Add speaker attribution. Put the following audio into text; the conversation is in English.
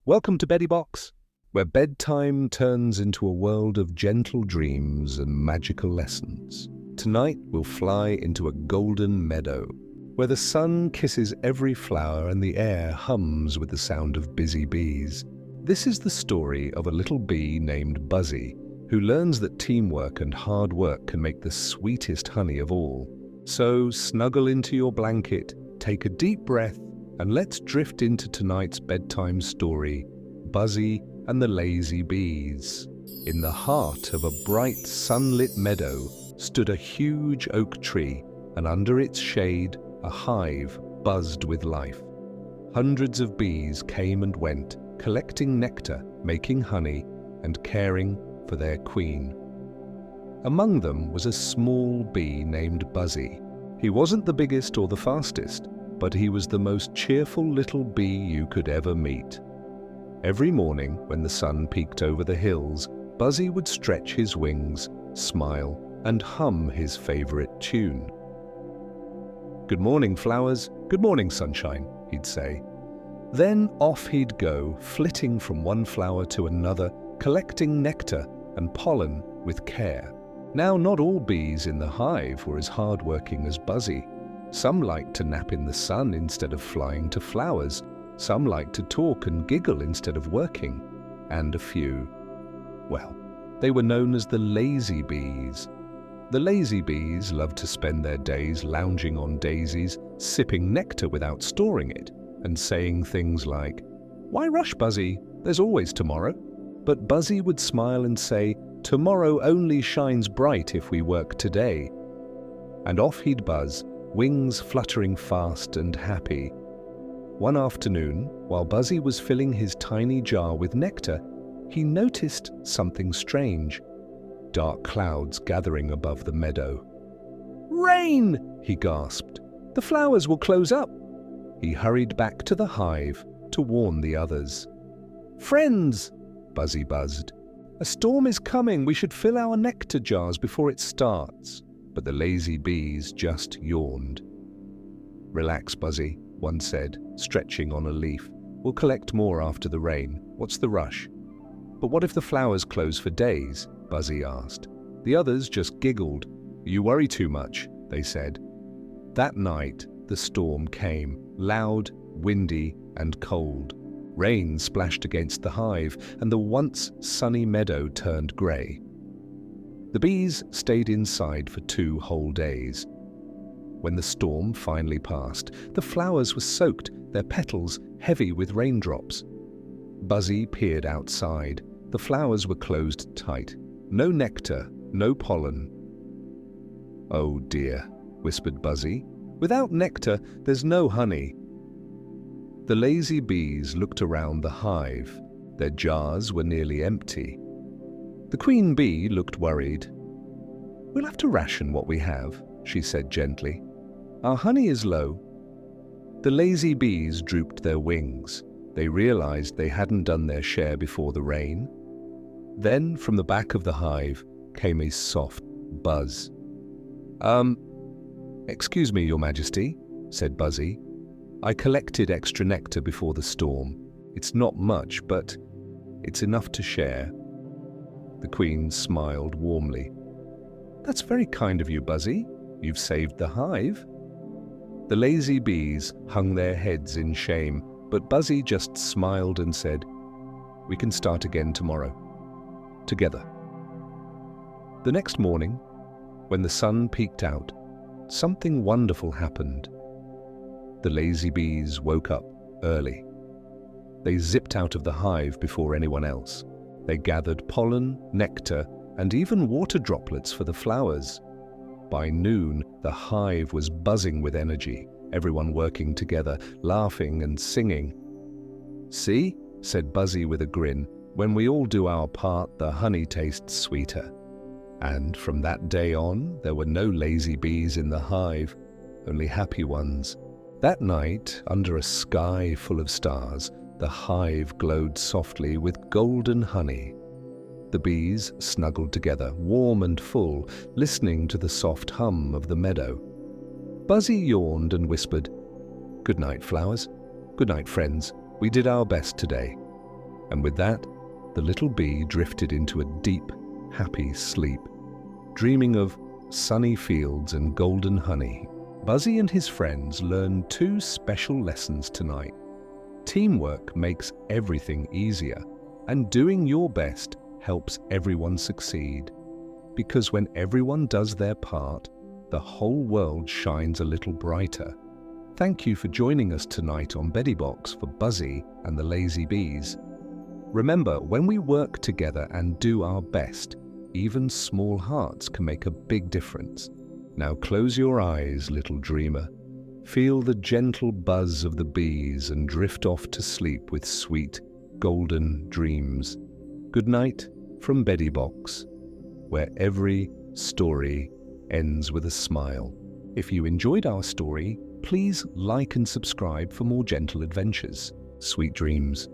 Speaker 1: Welcome to Beddy Box, where bedtime turns into a world of gentle dreams and magical lessons. Tonight we'll fly into a golden meadow, where the sun kisses every flower and the air hums with the sound of busy bees. This is the story of a little bee named Buzzy, who learns that teamwork and hard work can make the sweetest honey of all. So snuggle into your blanket, take a deep breath, and let's drift into tonight's bedtime story, Buzzy and the Lazy Bees. In the heart of a bright sunlit meadow stood a huge oak tree, and under its shade a hive buzzed with life. Hundreds of bees came and went, collecting nectar, making honey, and caring for their queen. Among them was a small bee named Buzzy. He wasn't the biggest or the fastest, but he was the most cheerful little bee you could ever meet. Every morning, when the sun peeked over the hills, Buzzy would stretch his wings, smile, and hum his favorite tune. "Good morning, flowers. Good morning, sunshine," he'd say. Then off he'd go, flitting from one flower to another, collecting nectar and pollen with care. Now, not all bees in the hive were as hardworking as Buzzy. Some liked to nap in the sun instead of flying to flowers. Some liked to talk and giggle instead of working. And a few, well, they were known as the lazy bees. The lazy bees loved to spend their days lounging on daisies, sipping nectar without storing it, and saying things like, "Why rush, Buzzy? There's always tomorrow." But Buzzy would smile and say, "Tomorrow only shines bright if we work today." And off he'd buzz, wings fluttering fast and happy. One afternoon, while Buzzy was filling his tiny jar with nectar, he noticed something strange. Dark clouds gathering above the meadow. "Rain!" he gasped. "The flowers will close up." He hurried back to the hive to warn the others. "Friends," Buzzy buzzed, "a storm is coming. We should fill our nectar jars before it starts." But the lazy bees just yawned. "Relax, Buzzy," one said, stretching on a leaf. "We'll collect more after the rain. What's the rush?" "But what if the flowers close for days?" Buzzy asked. The others just giggled. "You worry too much," they said. That night, the storm came, loud, windy, and cold. Rain splashed against the hive, and the once sunny meadow turned grey. The bees stayed inside for 2 whole days. When the storm finally passed, the flowers were soaked, their petals heavy with raindrops. Buzzy peered outside. The flowers were closed tight. No nectar, no pollen. "Oh dear," whispered Buzzy. "Without nectar, there's no honey." The lazy bees looked around the hive. Their jars were nearly empty. The queen bee looked worried. "We'll have to ration what we have," she said gently. "Our honey is low." The lazy bees drooped their wings. They realized they hadn't done their share before the rain. Then, from the back of the hive, came a soft buzz. Excuse me, Your Majesty," said Buzzy. "I collected extra nectar before the storm. It's not much, but it's enough to share." The queen smiled warmly. "That's very kind of you, Buzzy. You've saved the hive." The lazy bees hung their heads in shame, but Buzzy just smiled and said, "We can start again tomorrow. Together." The next morning, when the sun peeked out, something wonderful happened. The lazy bees woke up early. They zipped out of the hive before anyone else. They gathered pollen, nectar, and even water droplets for the flowers. By noon, the hive was buzzing with energy, everyone working together, laughing and singing. "See," said Buzzy with a grin, "when we all do our part, the honey tastes sweeter." And from that day on, there were no lazy bees in the hive, only happy ones. That night, under a sky full of stars, the hive glowed softly with golden honey. The bees snuggled together, warm and full, listening to the soft hum of the meadow. Buzzy yawned and whispered, "Good night, flowers. Good night, friends. We did our best today." And with that, the little bee drifted into a deep, happy sleep, dreaming of sunny fields and golden honey. Buzzy and his friends learned two special lessons tonight. Teamwork makes everything easier, and doing your best helps everyone succeed. Because when everyone does their part, the whole world shines a little brighter. Thank you for joining us tonight on BeddyBox for Buzzy and the Lazy Bees. Remember, when we work together and do our best, even small hearts can make a big difference. Now close your eyes, little dreamer. Feel the gentle buzz of the bees and drift off to sleep with sweet, golden dreams. Good night from BeddyBox, where every story ends with a smile. If you enjoyed our story, please like and subscribe for more gentle adventures. Sweet dreams.